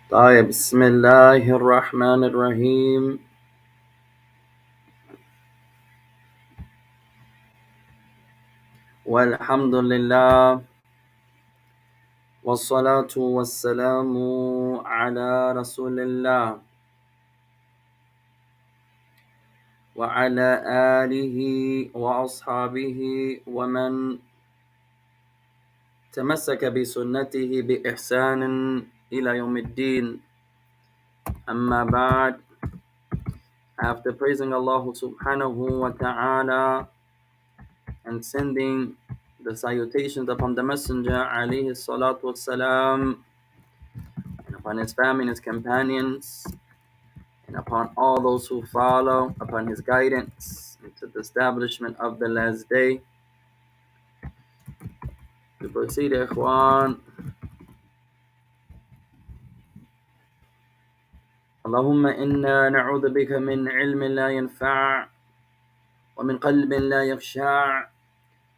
طيب بسم الله الرحمن الرحيم والحمد لله والصلاة والسلام على رسول الله وعلى آله وأصحابه ومن تمسك بسنته بإحسان إلى يوم الدين. أما بعد, after praising Allah subhanahu wa ta'ala and sending the salutations upon the Messenger alayhi salatu wassalam, and upon his family and his companions, and upon all those who follow upon his guidance into the establishment of the last day. To proceed, ikhwan, اللهم إنا نعوذ بك من علم لا ينفع ومن قلب لا يخشع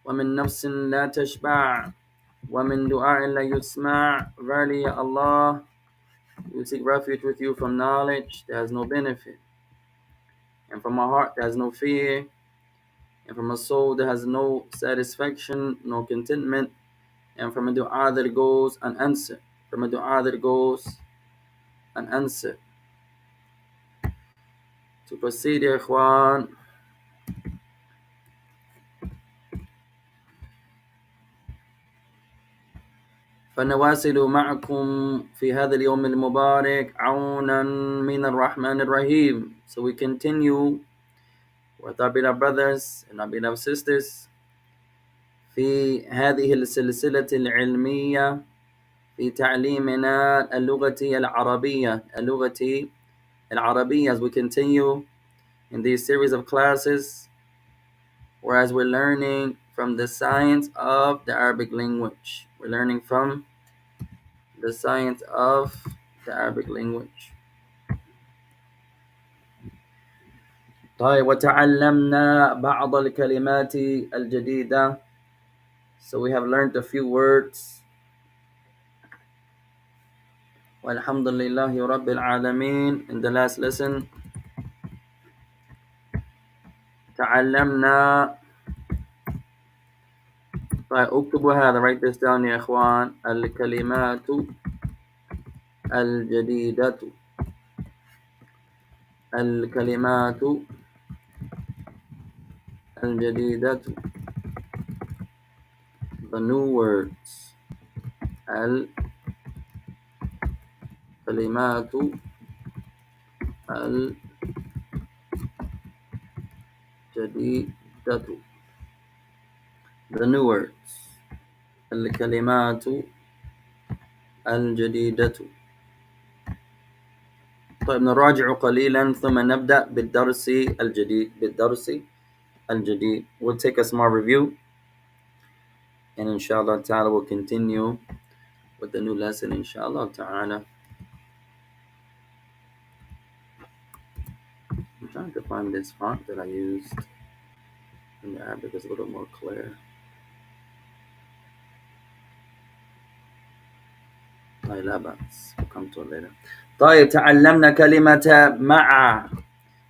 ومن نفس لا تشبع ومن دعاء لا يسمع. Verily, Ya Allah, we seek refuge with you from knowledge that has no benefit, and from a heart that has no fear, and from a soul that has no satisfaction, no contentment, and from a dua that goes unanswered. From a dua that goes unanswered. To proceed, ya ikhwan, فنواصل معكم في هذا اليوم المبارك عونا من الرحمن الرحيم. So we continue with our beloved brothers and our beloved sisters في هذه السلسلة العلمية في تعليمنا اللغة العربية as we continue in these series of classes, whereas we're learning from the science of the Arabic language. We're learning from the science of the Arabic language. طيب وتعلمنا بعض الكلمات الجديدة. So we have learned a few words. والحمد لله رب العالمين. In the last lesson, تعلمنا. طيب اكتبوا هذا, write this down يا إخوان. الكلمات الجديدة. الكلمات الجديدة. The new words. الكلمات الجديدة. The new words. الكلمات الجديدة. طيب نراجع قليلا ثم نبدأ بالدرس الجديد. We'll take a small review, and inshallah ta'ala we'll continue with the new lesson, inshallah ta'ala. I'm trying to find this font that I used in the Arabic is a little more clear. لا بأس, we'll come to it later. طيب تعلمنا كلمة مع.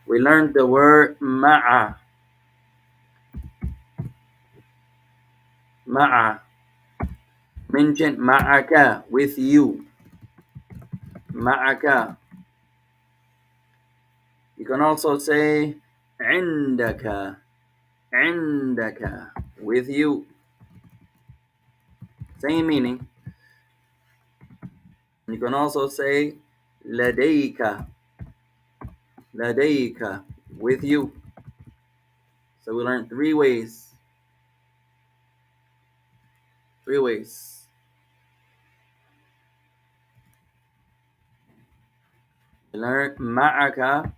We learned the word مع. Mention معك, with you. معك. You can also say عندك, with you. Same meaning. You can also say لديك, with you. So we learned three ways. We learned معك,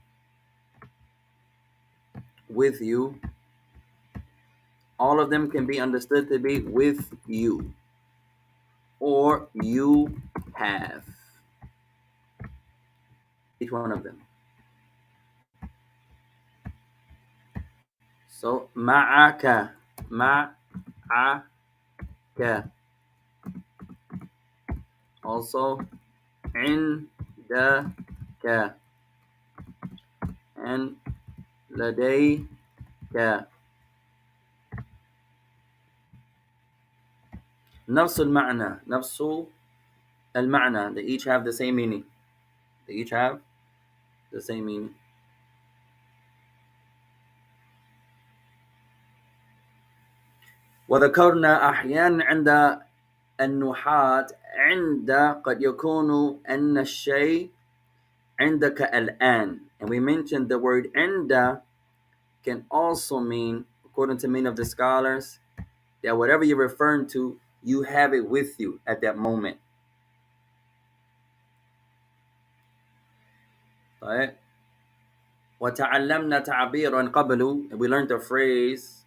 with you. All of them can be understood to be with you, or you have. Each one of them. So معك, also عندك, عندك and لديك. نفس المعنى نفس المعنى. They each have the same meaning. They each have the same meaning. وذكرنا أحيانا عند النحاة عند قد يكون أن الشيء عندك الآن. And we mentioned the word عند can also mean, according to many of the scholars, that whatever you're referring to, you have it with you at that moment. Right? وتعلمنا تعبيرا قبل. And we learned the phrase.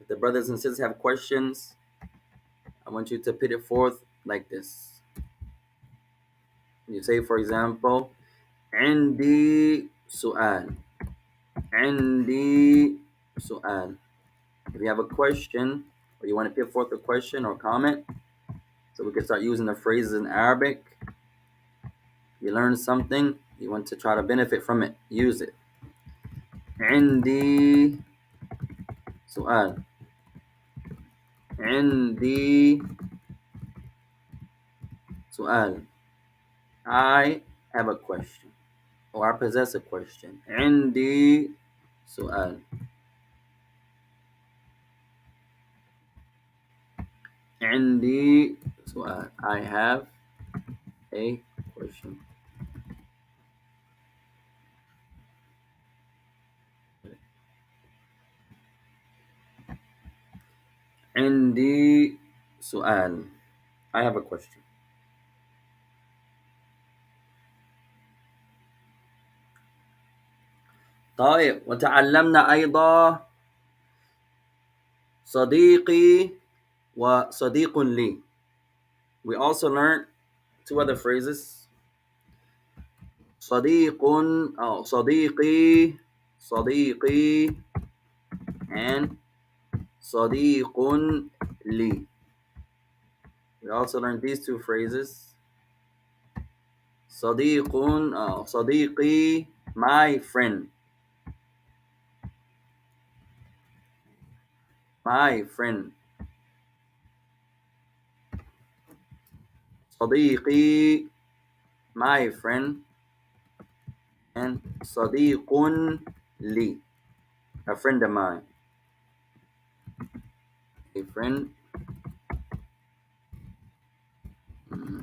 If the brothers and sisters have questions, I want you to put it forth like this. You say, for example, عندي سؤال. عندي سؤال. If you have a question, or you want to put forth a question or comment, so we can start using the phrases in Arabic. You learn something, you want to try to benefit from it, use it. عندي سؤال. عندي سؤال. I have a question, or I possess a question. عندي سؤال. عندي سؤال. I have a question. عندي سؤال. I have a question. طيب وتعلمنا أيضا صديقي وصديق لي. We also learned two other phrases. صديق أو صديقي صديقي and صديق لي. We also learned these two phrases. صديق أو صديقي, my friend. My friend. صديقي, my friend. And صديق لي, a friend of mine. A friend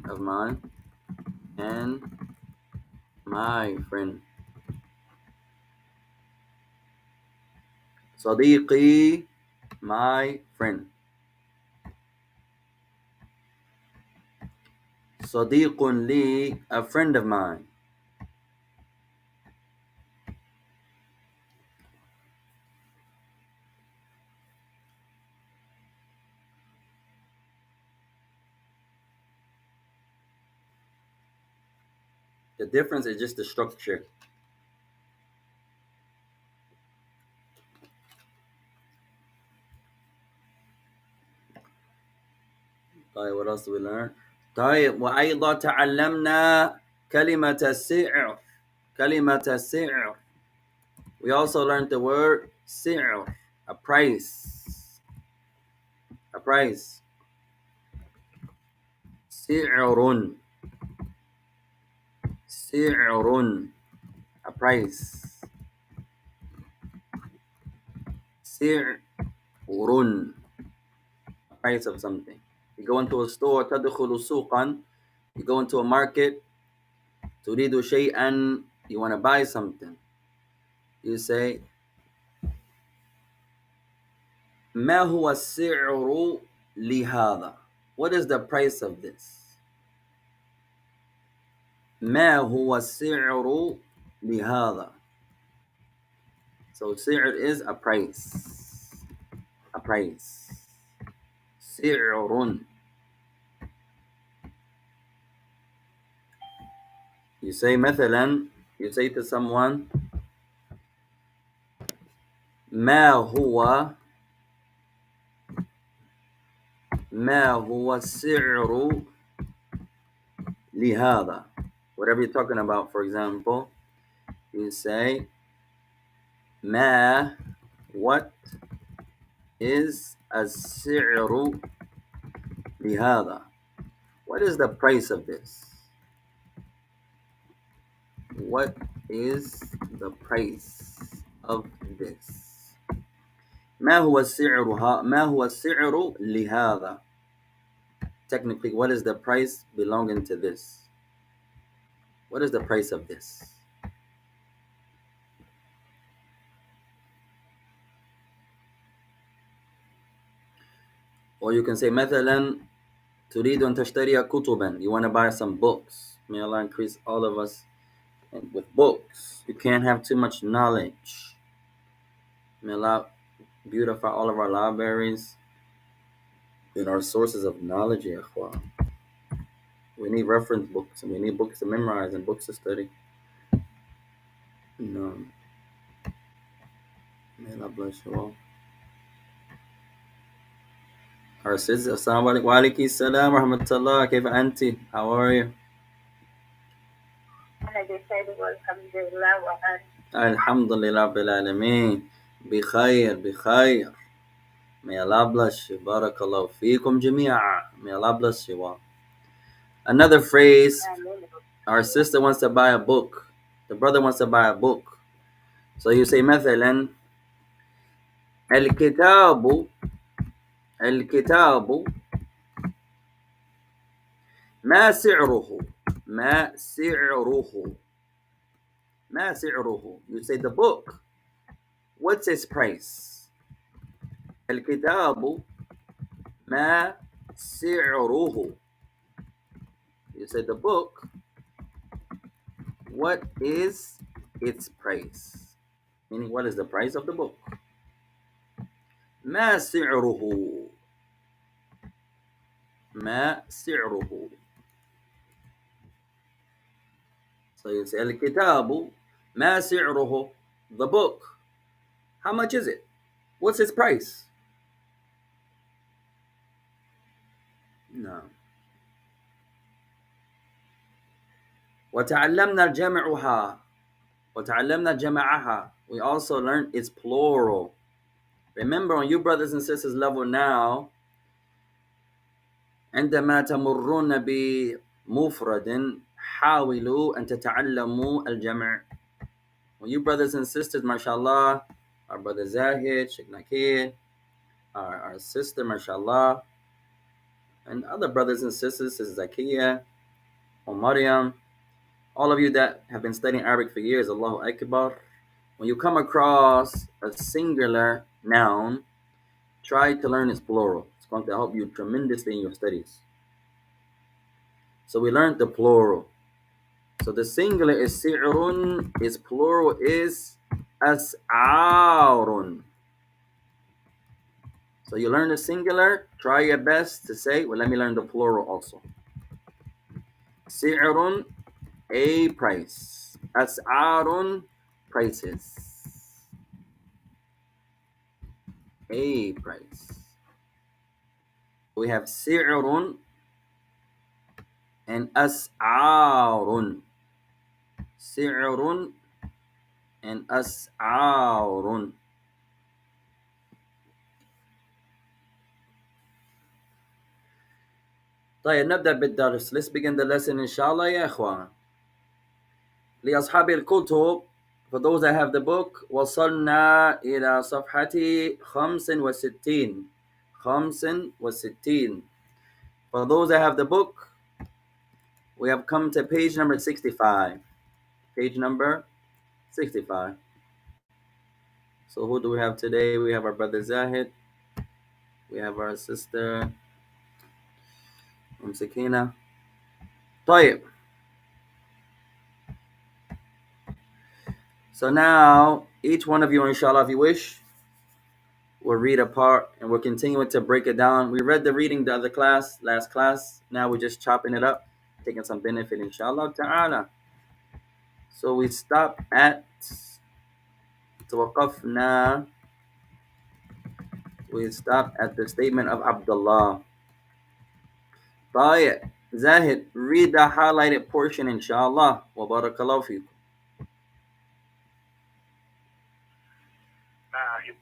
of mine and my friend. صديقي, my friend. صديق لي, a friend of mine. The difference is just the structure. طيب, what else do we learn? طيب, وأيضا تعلمنا كلمة السعر. كلمة السعر. We also learned the word سعر, a price. A price. سعر. سعر, a price. سعر, a price of something. You go into a store, تدخل سوقا. You go into a market, تريد شيئا, you want to buy something. You say, ما هو السعر لهذا? What is the price of this? ما هو السعر لهذا? So سعر is a price. A price. سعر. You say مثلا, you say to someone, ما هو السعر لهذا? whatever you're talking about. For example, you say ما, what is السعر لهذا? What is the price of this? What is the price of this? ما هو السعر لهذا? Technically, what is the price belonging to this? What is the price of this? Or you can say مثلا تريد أن تشتري كتبا. You want to buy some books. May Allah increase all of us with books. You can't have too much knowledge. May Allah beautify all of our libraries and our sources of knowledge, ya ikhwan. We need reference books and we need books to memorize and books to study. No. May Allah bless you all. Our sister, assalamu alaikum. Wa alaikum salam wa rahmatullah. Kayfa anti? How are you? Alhamdulillah bil alameen. Bikhair, bikhair. May Allah bless you. Barakallahu feekum jami'a. May Allah bless you all. Another phrase. Our sister wants to buy a book. The brother wants to buy a book. So you say مثلا الكتاب ما سعره ما سعره ما سعره. You say the book, what's its price? الكتاب ما سعره. You say the book, what is its price? Meaning, what is the price of the book? ما سعره ما سعره. So you say الكتاب ما سعره. The book, how much is it? What's its price? No. وتعلمنا جمعها وتعلمنا جمعها. We also learned its plural. Remember, on you brothers and sisters level now, عندما تمرون بمفرد حاولوا أن تتعلموا الجمع. When you brothers and sisters, mashallah, our brother Zahid, Sheikh Nakir, our sister, mashallah, and other brothers and sisters, Sister Zakiya, or Maryam, all of you that have been studying Arabic for years, Allahu Akbar. When you come across a singular noun, try to learn its plural. It's going to help you tremendously in your studies. So we learned the plural. So the singular is si'run, its plural is as'arun. So you learn the singular, try your best to say, well, let me learn the plural also. Si'run, a price. As'arun, prices. A price. We have si'run and as'arun. Si'run and as'arun. طيب نبدأ بالدرس. Let's begin the lesson inshallah يا إخوان. لأصحاب الكتب, for those that have the book, وصلنا إلى صفحة 65. 65. For those that have the book, we have come to page number 65. Page number 65. So who do we have today? We have our brother Zahid. We have our sister Sakina. طيب. So now, each one of you, inshallah, if you wish, will read a part, and we're continuing to break it down. We read the reading the other class, last class. Now we're just chopping it up, taking some benefit, inshallah ta'ala. So we stop at توقفنا. We stop at the statement of Abdullah. طيب. Zahid, read the highlighted portion, inshallah. Wa barakallahu fikum. ناهب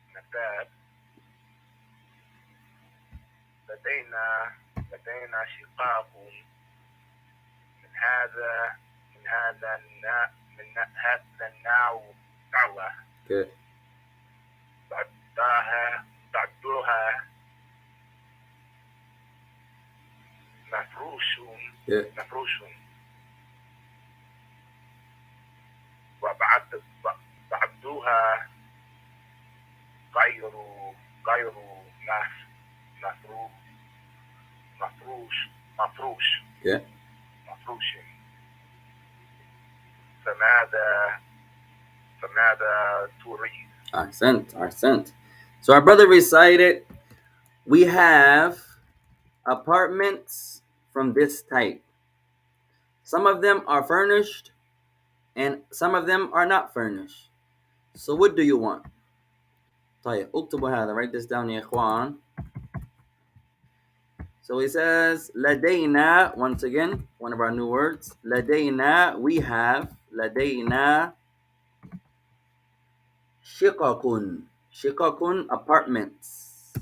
النبات لدينا شقاق من هذا من هذا من هذا النوع Okay. بعضها مفروش Yeah. مفروش وبعضها غير مفروش مفروش مفروش Yeah. مفروش فماذا تريد؟ Accent. So our brother recited, we have apartments from this type. Some of them are furnished and some of them are not furnished. So what do you want? طيب اكتبوا هذا, write this down يا إخوان. So he says لدينا, once again, one of our new words. لدينا, we have. لدينا شقق. شقق, apartments.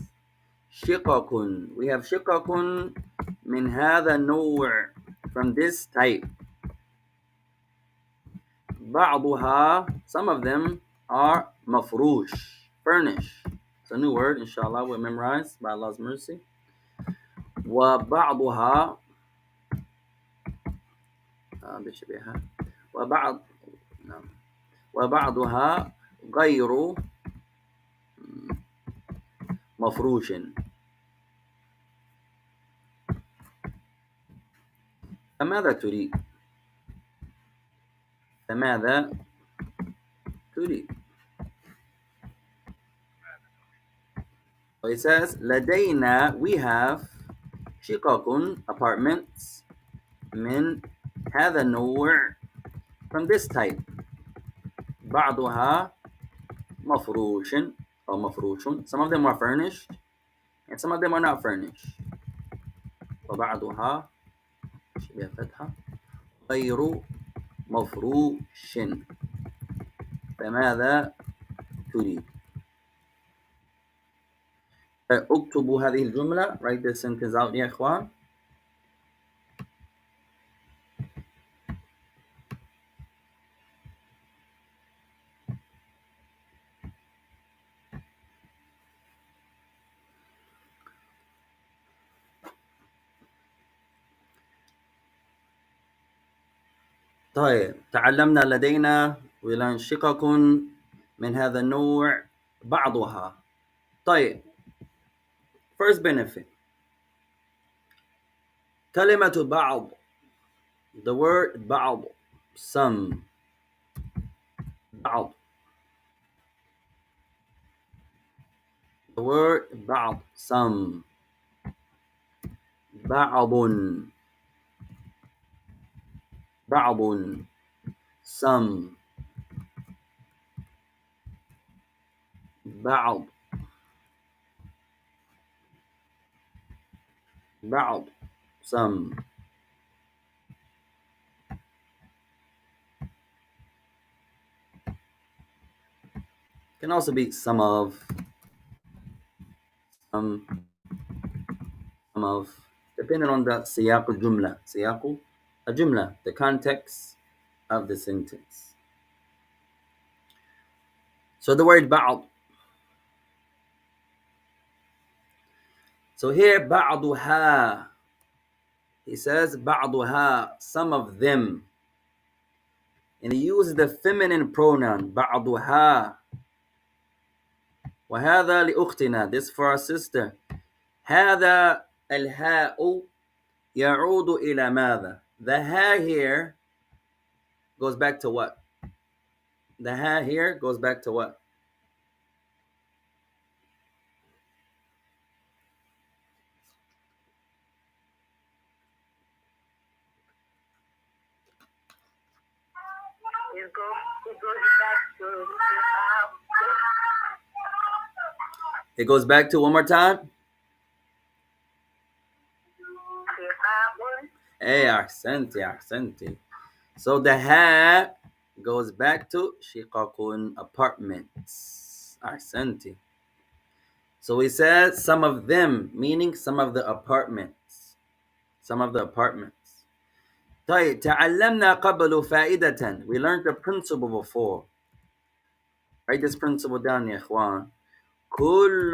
شقق, we have شقق من هذا النوع, from this type. بعضها, some of them are مفروش, furnished. It's a new word, inshallah, we'll memorize by Allah's mercy. وبعضها بشبهها وبعضها غير مفروش. فماذا تريد؟ فماذا تريد؟ So it says لدينا, we have شقق, apartments من هذا النوع, from this type. بعضها مفروش or مفروش, some of them are furnished and some of them are not furnished. وبعضها فتحة غير مفروش. فماذا تريد؟ اكتبوا هذه الجملة, write this sentence out يا إخوان. طيب تعلمنا لدينا ولن شقق من هذا النوع بعضها. طيب first benefit, كلمة بعض, the word بعض, some. بعض, the word بعض, some. بعض, بعض, some. بعض, بعض, some. Can also be some of, some of, depending on the سياق الجملة, سياق الجملة, the context of the sentence. So the word بعض. So here بعضها, he says بعضها, some of them, and he uses the feminine pronoun بعضها. وهذا لأختنا, this for our sister. هذا الهاء يعود إلى ماذا? The ha here goes back to what? The ha here goes back to what? It goes back to one more time. Hey, ahsanti, ahsanti. So the ha goes back to shiqaqun, apartments. Ahsanti. So we said some of them, meaning some of the apartments. Some of the apartments. طيب تعلمنا قبل فائدة. We learned the principle before. Write this principle down يا إخوان. كل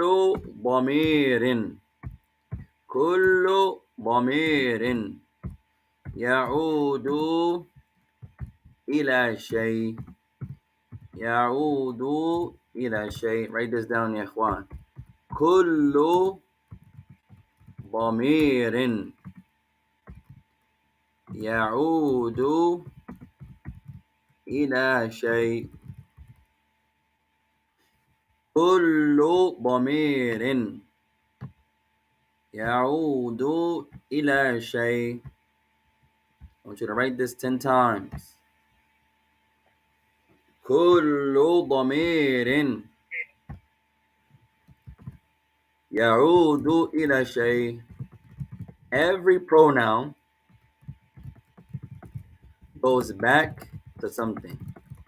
ضمير كل ضمير يعود إلى شيء يعود إلى شيء. Write this down يا إخوان. كل ضمير يعود إلى شيء كل ضمير يعود إلى شيء. I want you to write this 10 times. كل ضمير يعود إلى شيء. Every pronoun goes back to something.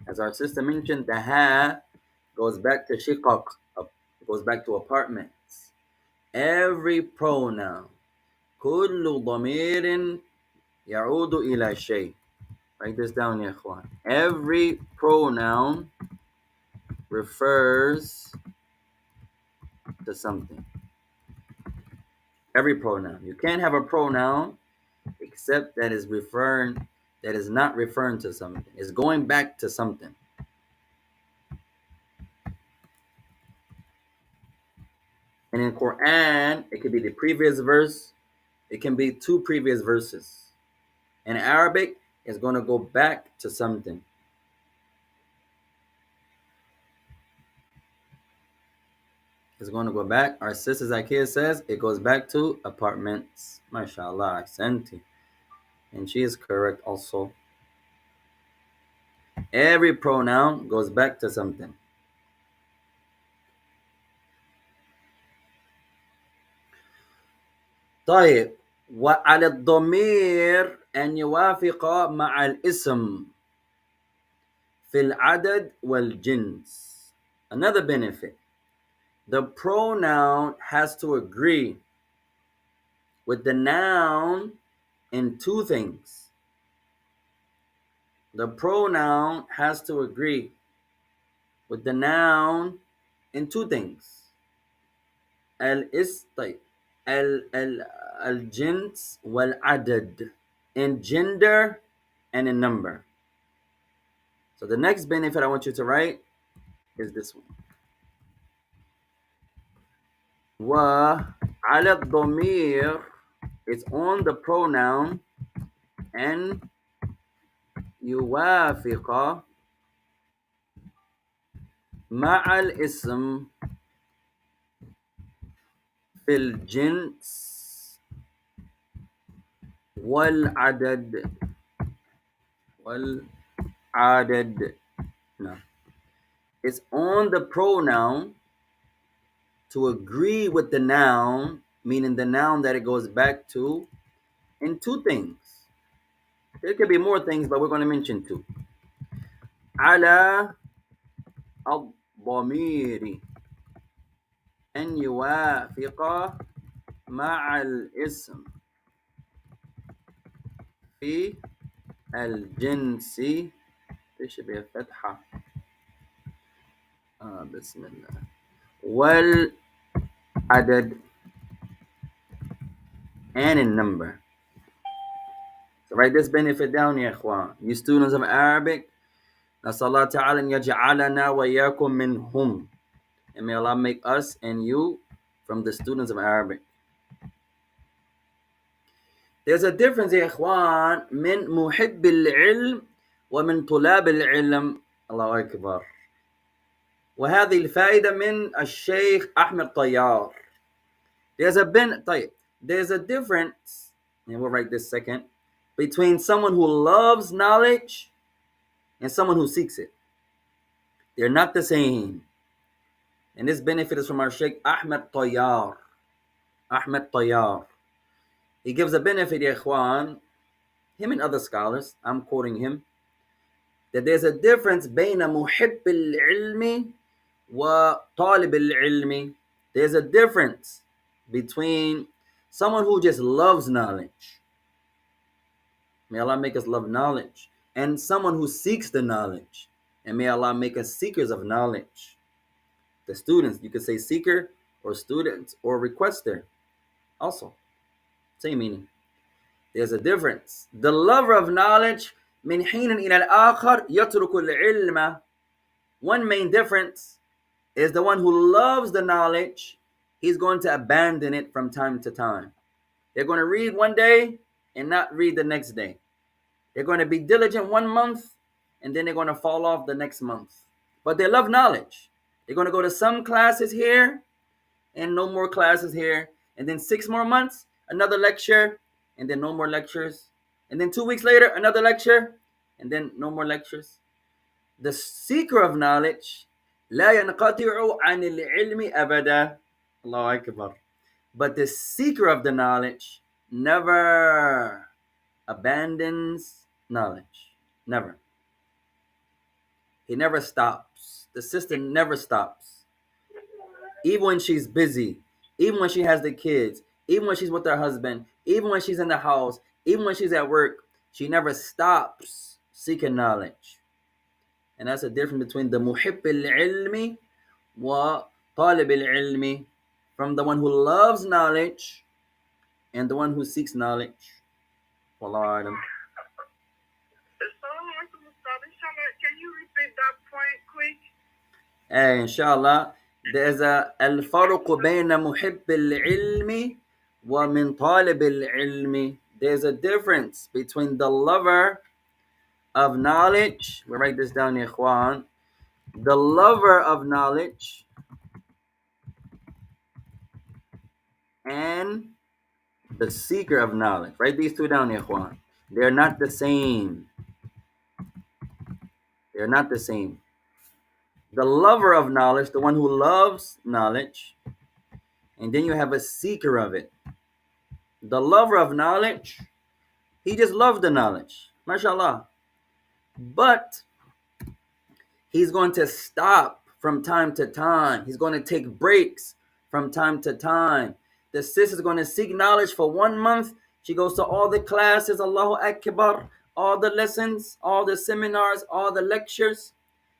As our sister mentioned, the ha goes back to shiqaq, goes back to apartments. Every pronoun كل ضمير يعود إلى شيء. Write this down يا إخوان. Every pronoun refers to something. Every pronoun. You can't have a pronoun except that is not referring to something. It's going back to something. And in Quran, it could be the previous verse. It can be two previous verses. In Arabic, it's going to go back to something. It's going to go back. Our sister Zakia says it goes back to apartments. MashaAllah, Ahsanti. And she is correct also. Every pronoun goes back to something. طيب وعلى الضمير أن يوافق مع الاسم في العدد والجنس. Another benefit. The pronoun has to agree with the noun in two things. The pronoun has to agree with the noun in two things. طيب الجنس والعدد, in gender and in number. So the next benefit I want you to write is this one. وعلى الضمير, it's on the pronoun أن يوافق مع الاسم في الجنس والعدد No. It's on the pronoun to agree with the noun, meaning the noun that it goes back to, in two things. There could be more things, but we're going to mention two. على الضمير أن يوافق مع الاسم في الجنس تشبه فتحة بسم الله والعدد and in number. So write this benefit down يا إخوان. You students of Arabic, نسأل الله تعالى أن يجعلنا وإياكم منهم. And may Allah make us and you from the students of Arabic. There's a difference يا إخوان من محب العلم ومن طلاب العلم. الله أكبر. وهذه الفائدة من الشيخ أحمد طيار. There's a difference, and we'll write this second, between someone who loves knowledge and someone who seeks it. They're not the same. And this benefit is from our Sheikh Ahmed Tayyar. Ahmed Tayyar. He gives a benefit, ya ikhwan. him and other scholars, I'm quoting him, that there's a difference بين محب العلم وطالب العلم. There's a difference between someone who just loves knowledge. May Allah make us love knowledge. And someone who seeks the knowledge. And may Allah make us seekers of knowledge. The students, you could say seeker or student or requester. Also, same meaning. There's a difference. The lover of knowledge, من حين إلى الآخر يترك العلم. One main difference is the one who loves the knowledge, he's going to abandon it from time to time. They're going to read one day and not read the next day. They're going to be diligent 1 month and then they're going to fall off the next month. But they love knowledge. They're going to go to some classes here and no more classes here. And then 6 more months, another lecture, and then no more lectures. And then 2 weeks later, another lecture, and then no more lectures. The seeker of knowledge, لا ينقطع عن العلم أبدا. الله أكبر. But the seeker of the knowledge never abandons knowledge. Never. He never stops. The sister never stops. Even when she's busy, even when she has the kids, even when she's with her husband, even when she's in the house, even when she's at work, she never stops seeking knowledge. And that's the difference between the muhib al-ilmi wa talib al-ilmi, from the one who loves knowledge and the one who seeks knowledge. Wallahu alam. Can you repeat that point quick? Inshallah, there's a الفرق بين محب العلم ومن طالب العلم. There's a difference between the lover of knowledge. We write this down, ikhwan. The lover of knowledge and the seeker of knowledge. Write these two down, ikhwan. They're not the same. They're not the same. The lover of knowledge, the one who loves knowledge, and then you have a seeker of it. The lover of knowledge, he just loves the knowledge, mashallah. But he's going to stop from time to time. He's going to take breaks from time to time. The sister's going to seek knowledge for 1 month. She goes to all the classes, Allahu Akbar, all the lessons, all the seminars, all the lectures.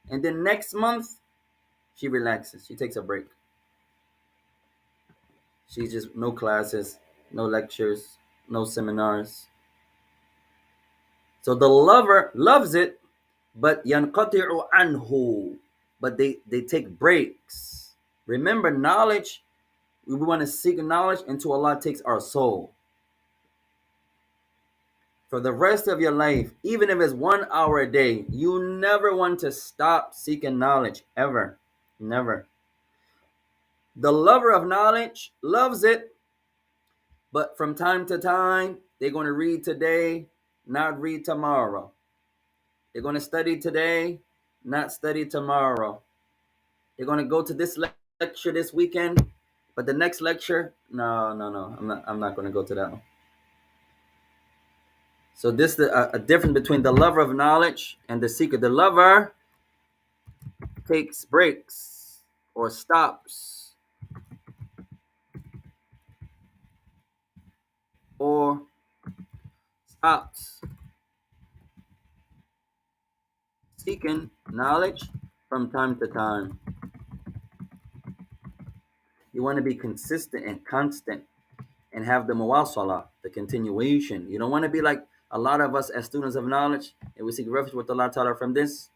And then next month, she relaxes. She takes a break. She's just no classes, no lectures, no seminars. So the lover loves it, but yanqati'u anhu. But they take breaks. Remember, knowledge, we want to seek knowledge until Allah takes our soul. For the rest of your life, even if it's 1 hour a day, you never want to stop seeking knowledge, ever. Never. The lover of knowledge loves it, but from time to time, they're going to read today, not read tomorrow. They're going to study today, not study tomorrow. They're going to go to this lecture this weekend, but the next lecture, no. I'm not going to go to that one. So this is a difference between the lover of knowledge and the seeker. The lover takes breaks or stops or stops seeking knowledge from time to time. You want to be consistent and constant and have the muwasala, the continuation. You don't want to be like a lot of us as students of knowledge, and we seek refuge with Allah Ta'ala from this,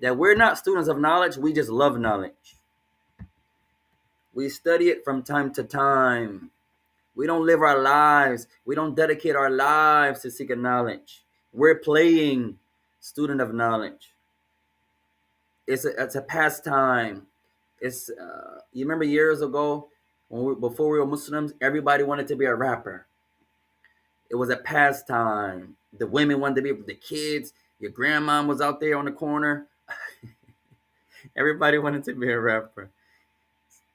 that we're not students of knowledge, we just love knowledge. We study it from time to time. We don't live our lives. We don't dedicate our lives to seeking knowledge. We're playing student of knowledge. It's a pastime. It's you remember years ago before we were Muslims, everybody wanted to be a rapper. It was a pastime. The women wanted to be the kids. Your grandma was out there on the corner. Everybody wanted to be a rapper.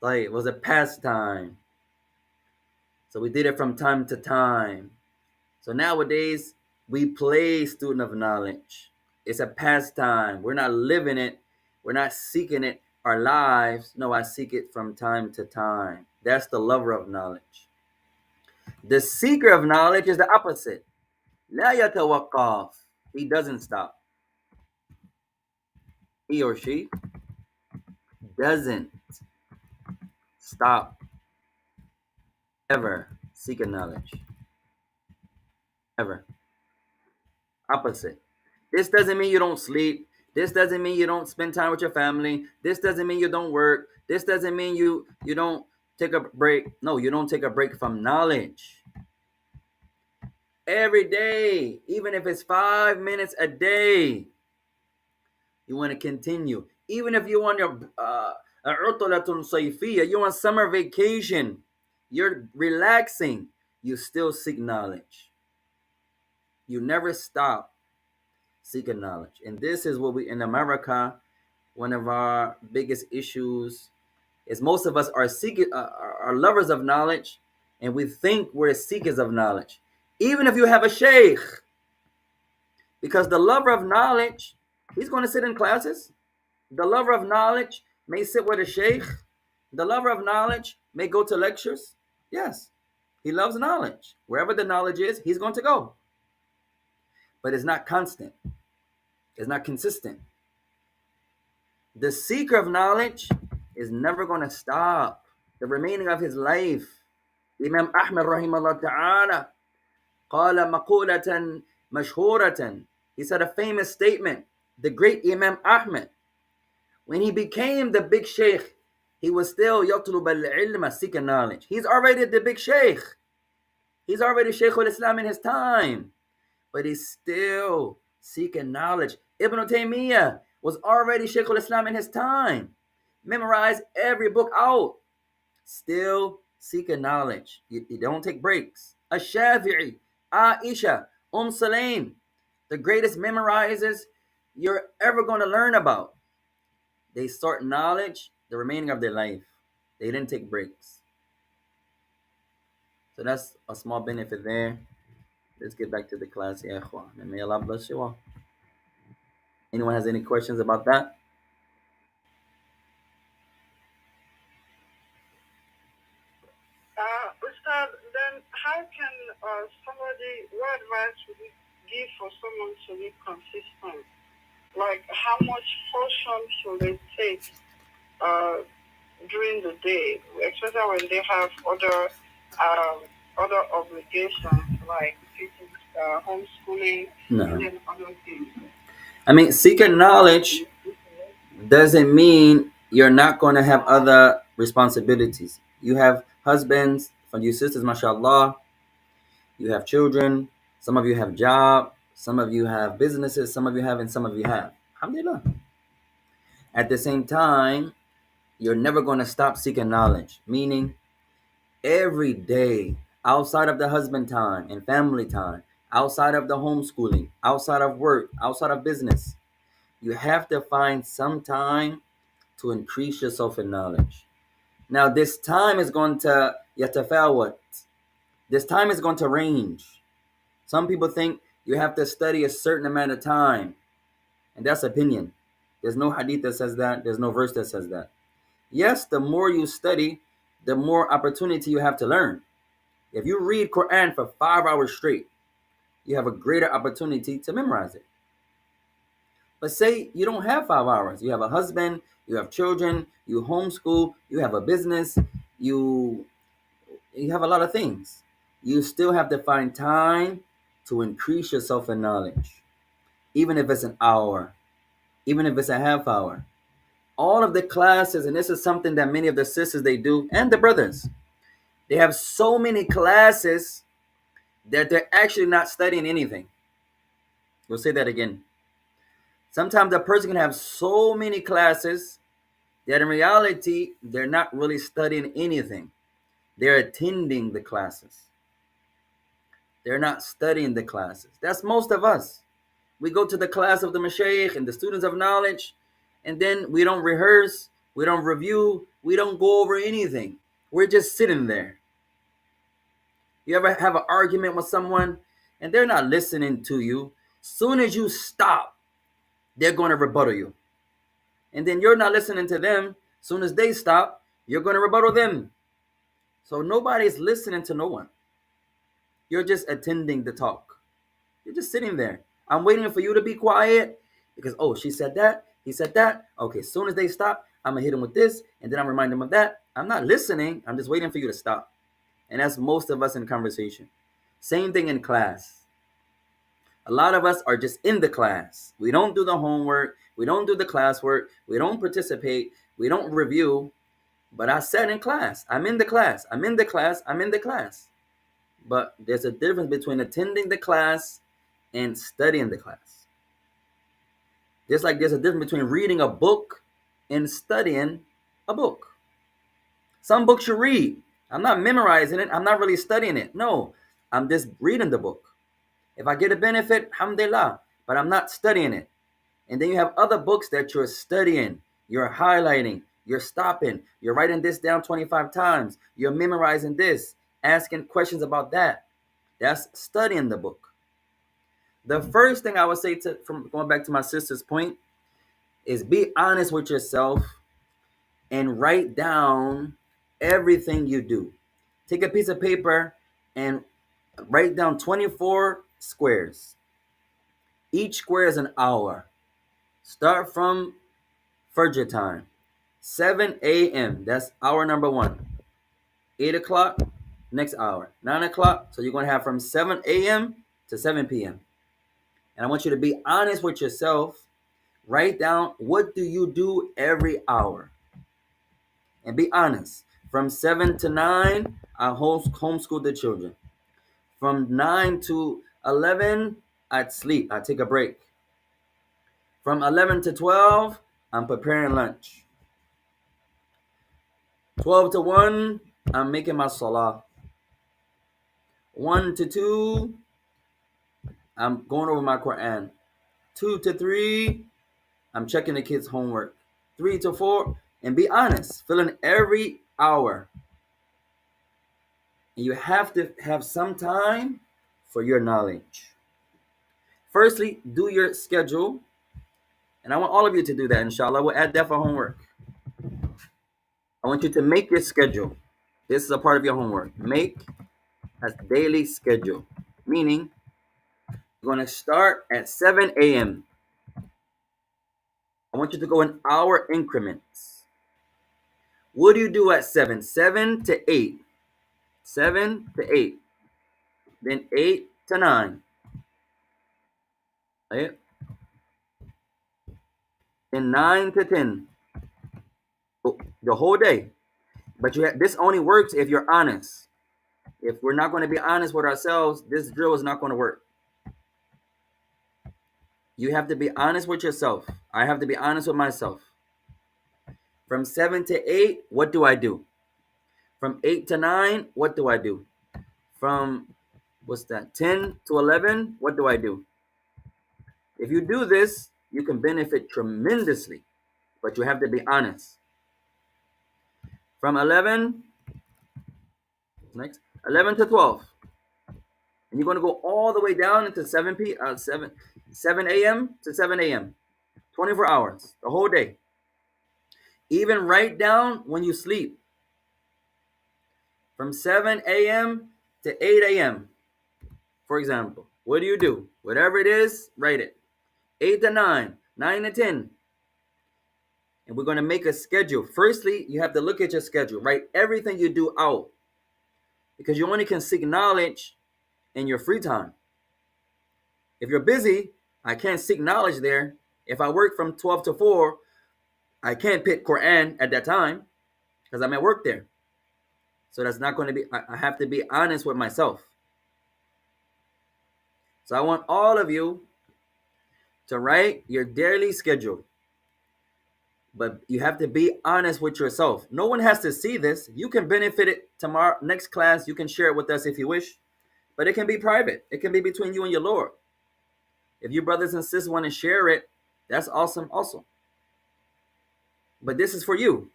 Like, it was a pastime. So we did it from time to time. So nowadays, We play student of knowledge. It's a pastime. We're not living it. We're not seeking it our lives. No, I seek it from time to time. That's the lover of knowledge. The seeker of knowledge is the opposite. لا يتوقف. He doesn't stop. He or she doesn't stop ever seeking knowledge. Ever. Opposite. This doesn't mean you don't sleep. This doesn't mean you don't spend time with your family. This doesn't mean you don't work. This doesn't mean you don't take a break. No, you don't take a break from knowledge. Every day, even if it's 5 minutes a day, you want to continue. Even if you're on your you're on summer vacation, you're relaxing, you still seek knowledge. You never stop seeking knowledge. And this is what we in America, one of our biggest issues is most of us are seekers, are lovers of knowledge, and we think we're seekers of knowledge. Even if you have a sheikh, because the lover of knowledge, he's going to sit in classes. The lover of knowledge may sit with a sheikh. The lover of knowledge may go to lectures. Yes, he loves knowledge. Wherever the knowledge is, he's going to go. But it's not constant. It's not consistent. The seeker of knowledge is never going to stop the remaining of his life. Imam Ahmed rahimahullah ta'ala قال مقولة مشهورة. He said a famous statement. The great Imam Ahmed, when he became the big sheikh, he was still يطلب العلم, seeking knowledge. He's already the big sheikh. He's already Shaykh al-Islam in his time. But he's still seeking knowledge. Ibn Taymiyyah was already Shaykh al-Islam in his time. Memorized every book out. Still seeking knowledge. You don't take breaks. Ash-Shafi'i, Aisha, Sulaim, the greatest memorizers you're ever going to learn about. They sought knowledge the remaining of their life. They didn't take breaks. So that's a small benefit there. Let's get back to the class. Yeah, and may Allah bless you all. Anyone has any questions about that? Ustad, then how can what advice would you give for someone to be consistent? Like, how much portion should they take during the day, especially when they have other obligations like homeschooling No. and then other things? I mean, seeking knowledge doesn't mean you're not going to have other responsibilities. You have husbands, for you sisters, mashallah. You have children. Some of you have job. Some of you have businesses. Some of you have, and some of you have. Alhamdulillah. At the same time, you're never going to stop seeking knowledge. Meaning, every day, outside of the husband time and family time, outside of the homeschooling, outside of work, outside of business, you have to find some time to increase yourself in knowledge. Now, this time is going to yatafawat. This time is going to range. Some people think you have to study a certain amount of time, and that's opinion. There's no hadith that says that. There's no verse that says that. Yes, the more you study, the more opportunity you have to learn. If you read Quran for 5 hours straight, you have a greater opportunity to memorize it. But say you don't have 5 hours. You have a husband, you have children, you homeschool, you have a business, you have a lot of things. You still have to find time to increase yourself in knowledge. Even if it's an hour, even if it's a half hour. All of the classes, and this is something that many of the sisters they do, and the brothers, they have so many classes that they're actually not studying anything. We'll say that again. Sometimes a person can have so many classes that in reality, they're not really studying anything. They're attending the classes. They're not studying the classes. That's most of us. We go to the class of the mashayikh and the students of knowledge, and then we don't rehearse, we don't review, we don't go over anything. We're just sitting there. You ever have an argument with someone and they're not listening to you. Soon as you stop, they're going to rebuttal you. And then you're not listening to them. Soon as they stop, you're going to rebuttal them. So nobody's listening to no one. You're just attending the talk. You're just sitting there. I'm waiting for you to be quiet because, oh, she said that. He said that. Okay, as soon as they stop, I'm going to hit them with this. And then I'm remind them of that. I'm not listening. I'm just waiting for you to stop. And that's most of us in conversation. Same thing in class. A lot of us are just in the class. We don't do the homework. We don't do the classwork. We don't participate. We don't review. But I sat in class. I'm in the class. I'm in the class. I'm in the class. But there's a difference between attending the class and studying the class. Just like there's a difference between reading a book and studying a book. Some books you read. I'm not memorizing it. I'm not really studying it. No, I'm just reading the book. If I get a benefit, alhamdulillah, but I'm not studying it. And then you have other books that you're studying, you're highlighting, you're stopping, you're writing this down 25 times, you're memorizing this, asking questions about that. That's studying the book. The first thing I would say, from going back to my sister's point, is be honest with yourself and write down everything you do. Take a piece of paper and write down 24 squares. Each square is an hour. Start from Fajr time. 7 a.m. That's hour number 1. 8 o'clock, next hour. 9 o'clock. So you're going to have from 7 a.m. to 7 p.m. And I want you to be honest with yourself. Write down, what do you do every hour? And be honest. From 7 to 9, I homeschool the children. From 9 to 11, I'd sleep. I take a break. From 11 to 12, I'm preparing lunch. 12 to 1, I'm making my salah. 1 to 2, I'm going over my Quran. 2 to 3, I'm checking the kids' homework. 3 to 4, and be honest, fill in every hour. And you have to have some time for your knowledge. Firstly, do your schedule. And I want all of you to do that, inshallah. We'll add that for homework. I want you to make your schedule. This is a part of your homework. Make a daily schedule. Meaning, you're going to start at 7 a.m. I want you to go in hour increments. What do you do at 7? 7 to 8. 7 to 8. Then 8 to 9. Right? Then 9 to 10. The whole day. But this only works if you're honest. If we're not going to be honest with ourselves, this drill is not going to work. You have to be honest with yourself. I have to be honest with myself. From 7 to 8, what do I do? From 8 to 9, what do I do? From, 10 to 11, what do I do? If you do this, you can benefit tremendously, but you have to be honest. From 11 to 12. And you're going to go all the way down into 7 a.m. to 7 a.m. 24 hours, the whole day. Even write down when you sleep. From 7 a.m. to 8 a.m. For example, what do you do? Whatever it is, write it. 8 to 9, 9 to 10. And we're going to make a schedule. Firstly, you have to look at your schedule. Write everything you do out. Because you only can seek knowledge in your free time. If you're busy, I can't seek knowledge there. If I work from 12 to 4, I can't pick Quran at that time because I'm at work there. So that's not going to be, I have to be honest with myself. So I want all of you to write your daily schedule. But you have to be honest with yourself. No one has to see this. You can benefit it tomorrow, next class. You can share it with us if you wish. But it can be private. It can be between you and your Lord. If you brothers and sisters want to share it, that's awesome also. But this is for you.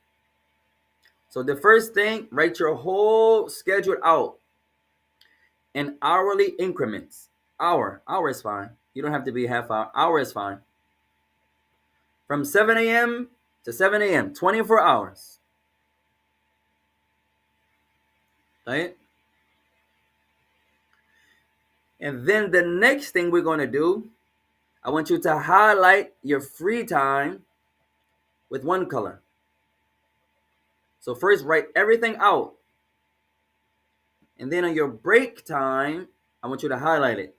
So the first thing, write your whole schedule out in hourly increments. Hour is fine. You don't have to be half hour. Hour is fine. From 7 a.m. to 7 a.m. 24 hours. Right? And then the next thing we're going to do, I want you to highlight your free time with one color. So first write everything out. And then on your break time, I want you to highlight it.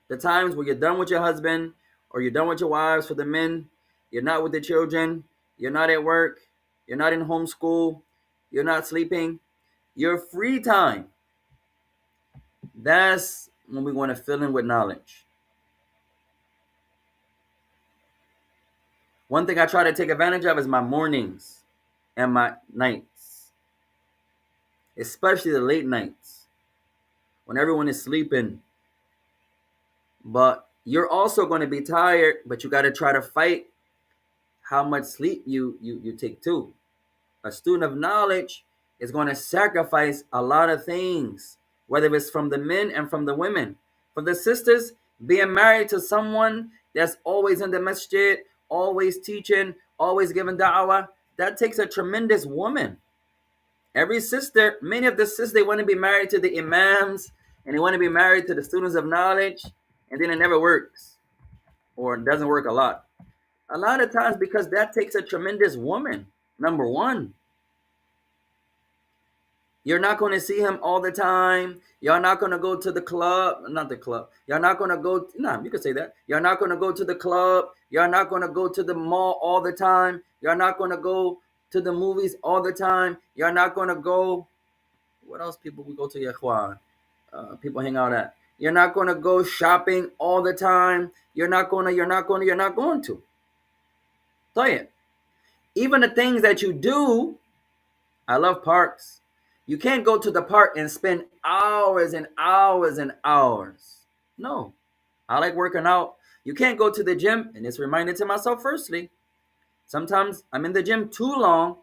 The times where you're done with your husband or you're done with your wives for the men, you're not with the children, you're not at work, you're not in homeschool, you're not sleeping, your free time. That's when we want to fill in with knowledge. One thing I try to take advantage of is my mornings and my nights, especially the late nights when everyone is sleeping. But you're also going to be tired, but you got to try to fight how much sleep you take too. A student of knowledge is going to sacrifice a lot of things, whether it's from the men and from the women. For the sisters, being married to someone that's always in the masjid, always teaching, always giving da'wah, that takes a tremendous woman. Every sister, many of the sisters, they want to be married to the imams and they want to be married to the students of knowledge, and then it never works or it doesn't work a lot. A lot of times because that takes a tremendous woman, number one. You're not going to see him all the time. You're not going to go to the club. Not the club. You're not going to go. No, you could say that. You're not going to go to the club. You're not going to go to the mall all the time. You're not going to go to the movies all the time. You're not going to go. What else people we go to? Yakhwan. People hang out at. You're not going to go shopping all the time. You're not going to. Tell you. Even the things that you do, I love parks. You can't go to the park and spend hours and hours and hours. No. I like working out. You can't go to the gym, and it's reminded to myself firstly. Sometimes I'm in the gym too long.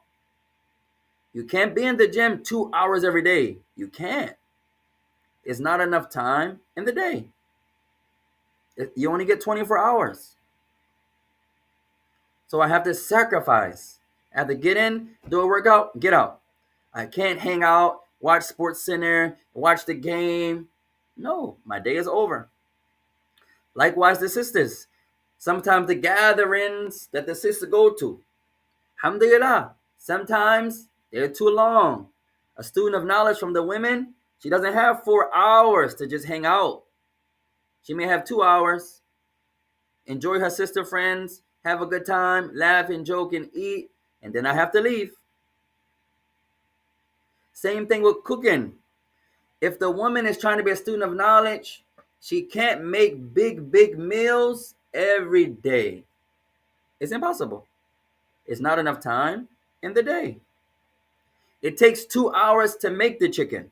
You can't be in the gym 2 hours every day. You can't. It's not enough time in the day. You only get 24 hours. So I have to sacrifice. I have to get in, do a workout, get out. I can't hang out, watch Sports Center, watch the game. No, my day is over. Likewise, the sisters. Sometimes the gatherings that the sisters go to, alhamdulillah, sometimes they're too long. A student of knowledge from the women, she doesn't have 4 hours to just hang out. She may have 2 hours, enjoy her sister friends, have a good time, laugh and joke and eat, and then I have to leave. Same thing with cooking. If the woman is trying to be a student of knowledge, she can't make big meals every day. It's impossible. It's not enough time in the day. It takes 2 hours to make the chicken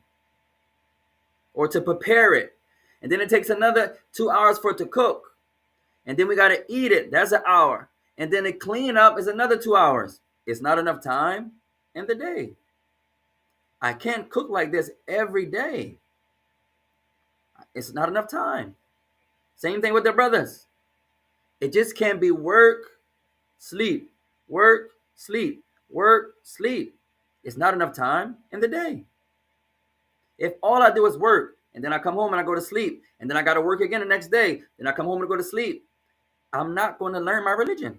or to prepare it. And then it takes another 2 hours for it to cook. And then we got to eat it. That's an hour. And then the clean up is another 2 hours. It's not enough time in the day. I can't cook like this every day. It's not enough time. Same thing with the brothers. It just can't be work, sleep, work, sleep, work, sleep. It's not enough time in the day. If all I do is work, and then I come home and I go to sleep, and then I got to work again the next day, then I come home and go to sleep, I'm not going to learn my religion.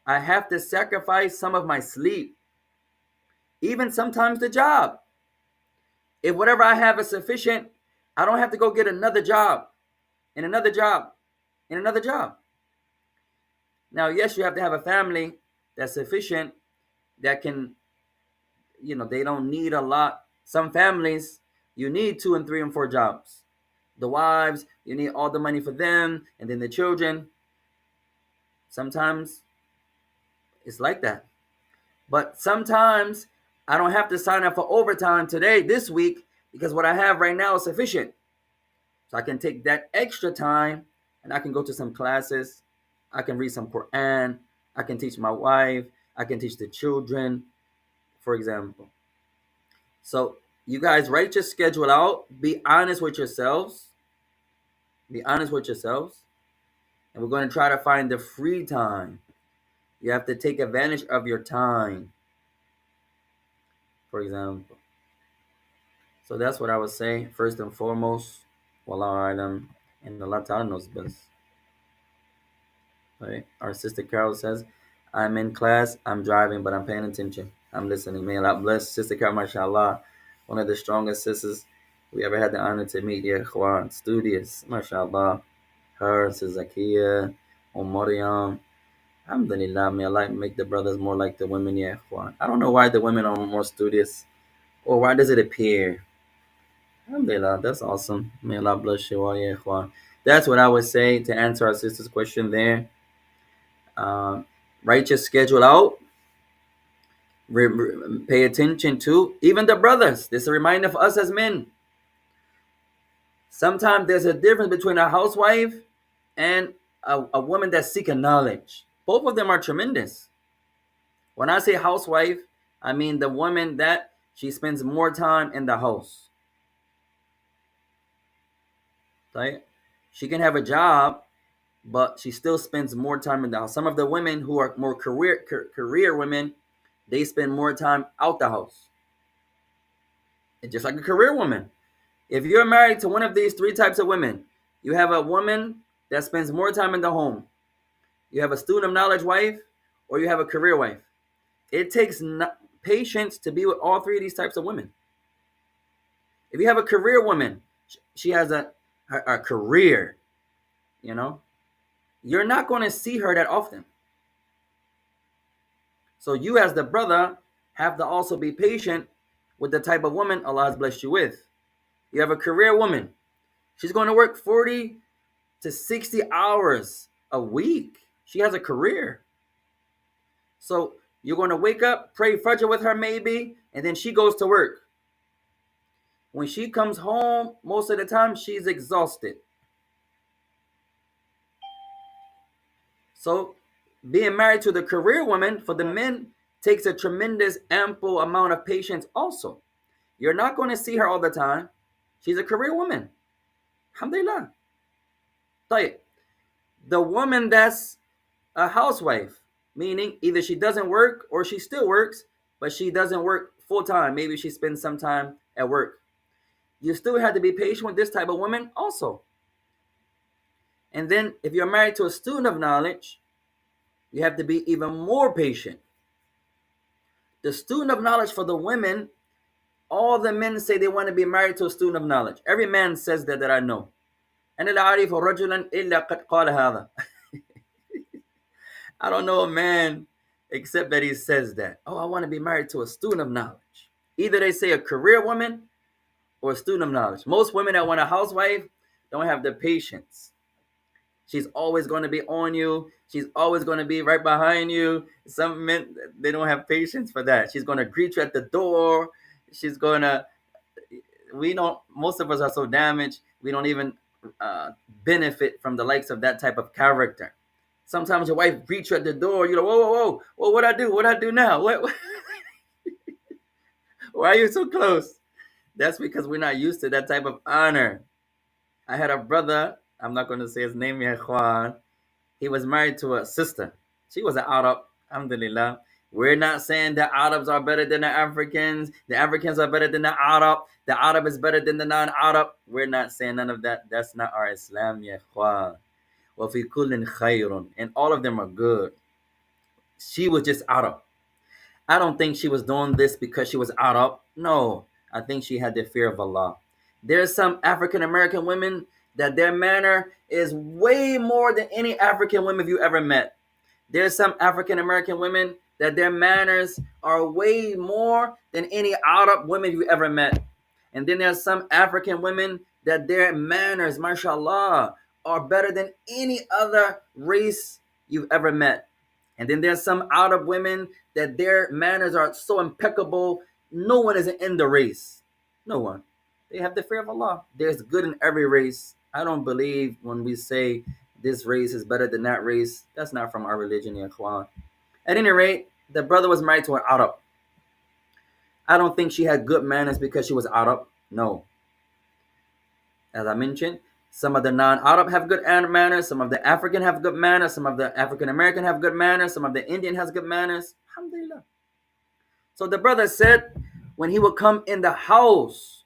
I have to sacrifice some of my sleep. Even sometimes the job. If whatever I have is sufficient, I don't have to go get another job, and another job, and another job. Now, yes, you have to have a family that's sufficient, that can, they don't need a lot. Some families, you need 2 and 3 and 4 jobs. The wives, you need all the money for them, and then the children. Sometimes it's like that. But sometimes I don't have to sign up for overtime today, this week, because what I have right now is sufficient. So I can take that extra time and I can go to some classes. I can read some Quran. I can teach my wife. I can teach the children, for example. So You guys write your schedule out. Be honest with yourselves. Be honest with yourselves. And we're going to try to find the free time. You have to take advantage of your time, for example. So that's what I would say. First and foremost, Wallahu alam, and Allah Ta'ala knows best. Right? Our sister Carol says, I'm in class, I'm driving, but I'm paying attention. I'm listening. May Allah bless Sister Carol, mashallah. One of the strongest sisters we ever had the honor to meet. Yeah, Ikhwan, studious, mashallah. Her, Sister Zakia, Maryam. Alhamdulillah, may Allah make the brothers more like the women, yeah, Ikhwan. I don't know why the women are more studious, or why does it appear? Alhamdulillah, that's awesome. May Allah bless you all, yeah, Ikhwan. That's what I would say to answer our sister's question there. Um, Write your schedule out. Pay attention to even the brothers. This is a reminder for us as men. Sometimes there's a difference between a housewife and a woman that's seeking knowledge. Both of them are tremendous. When I say housewife, I mean the woman that she spends more time in the house. Right? She can have a job, but she still spends more time in the house. Some of the women who are more career women, they spend more time out the house. It's just like a career woman. If you're married to one of these three types of women, you have a woman that spends more time in the home, you have a student of knowledge wife, or you have a career wife. It takes patience to be with all three of these types of women. If you have a career woman, she has a career, you know, you're not going to see her that often. So you as the brother have to also be patient with the type of woman Allah has blessed you with. You have a career woman. She's going to work 40 to 60 hours a week. She has a career. So you're going to wake up, pray Fajr with her maybe, and then she goes to work. When she comes home, most of the time she's exhausted. So being married to the career woman for the men takes a tremendous ample amount of patience also. You're not going to see her all the time. She's a career woman. Alhamdulillah. The woman that's a housewife, meaning either she doesn't work or she still works, but she doesn't work full time. Maybe she spends some time at work. You still have to be patient with this type of woman also. And then if you're married to a student of knowledge, you have to be even more patient. The student of knowledge for the women, all the men say they want to be married to a student of knowledge. Every man says that I know. أنا لا أعرف رجلا إلا قد قال هذا. I don't know a man except that he says that. Oh, I want to be married to a student of knowledge. Either they say a career woman or a student of knowledge. Most women that want a housewife don't have the patience. She's always going to be on you. She's always going to be right behind you. Some men, they don't have patience for that. She's going to greet you at the door. She's going to, most of us are so damaged, we don't even benefit from the likes of that type of character. Sometimes your wife greets you at the door. You're like, whoa, whoa, whoa. Well, what I do? What I do now? What? Why are you so close? That's because we're not used to that type of honor. I had a brother. I'm not going to say his name yet, Juan. He was married to a sister. She was an Arab. Alhamdulillah. We're not saying the Arabs are better than the Africans. The Africans are better than the Arab. The Arab is better than the non-Arab. We're not saying none of that. That's not our Islam, ya Juan. وَفِي كُلٍ خَيْرٌ. And all of them are good. She was just Arab. I don't think she was doing this because she was Arab. No, I think she had the fear of Allah. There's some African American women that their manner is way more than any African women you ever met. There's some African American women that their manners are way more than any Arab women you ever met. And then there's some African women that their manners, mashallah, are better than any other race you've ever met. And then there's some Arab women that their manners are so impeccable, no one is in the race. No one. They have the fear of Allah. There's good in every race. I don't believe when we say this race is better than that race. That's not from our religion, ya ikhwan. At any rate, the brother was married to an Arab. I don't think she had good manners because she was Arab. No. As I mentioned, some of the non-Arab have good manners. Some of the African have good manners. Some of the African American have good manners. Some of the Indian has good manners. Alhamdulillah. So the brother said, when he would come in the house,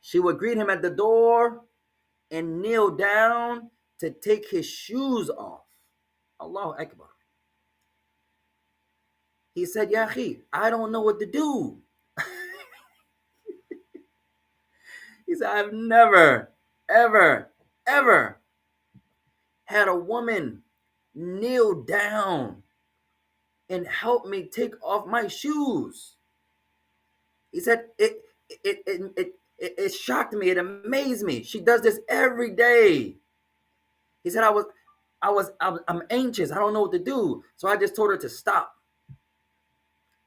she would greet him at the door and kneel down to take his shoes off. Allahu Akbar. He said, Ya akhi, I don't know what to do. He said, I've never, ever, ever had a woman kneel down and help me take off my shoes. He said, it shocked me. It amazed me. She does this every day. He said, I'm anxious. I don't know what to do. So I just told her to stop.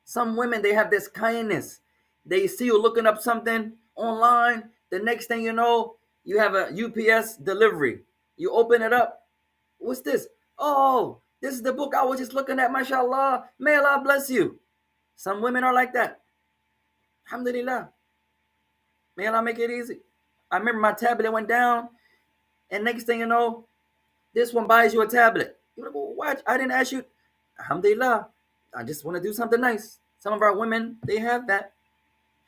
Some women, they have this kindness. They see you looking up something online. The next thing you know, you have a UPS delivery. You open it up. What's this? Oh, this is the book I was just looking at. MashaAllah. May Allah bless you. Some women are like that. Alhamdulillah. May Allah make it easy. I remember my tablet went down, and next thing you know, this one buys you a tablet. You're like, well, what? I didn't ask you. Alhamdulillah. I just want to do something nice. Some of our women, they have that.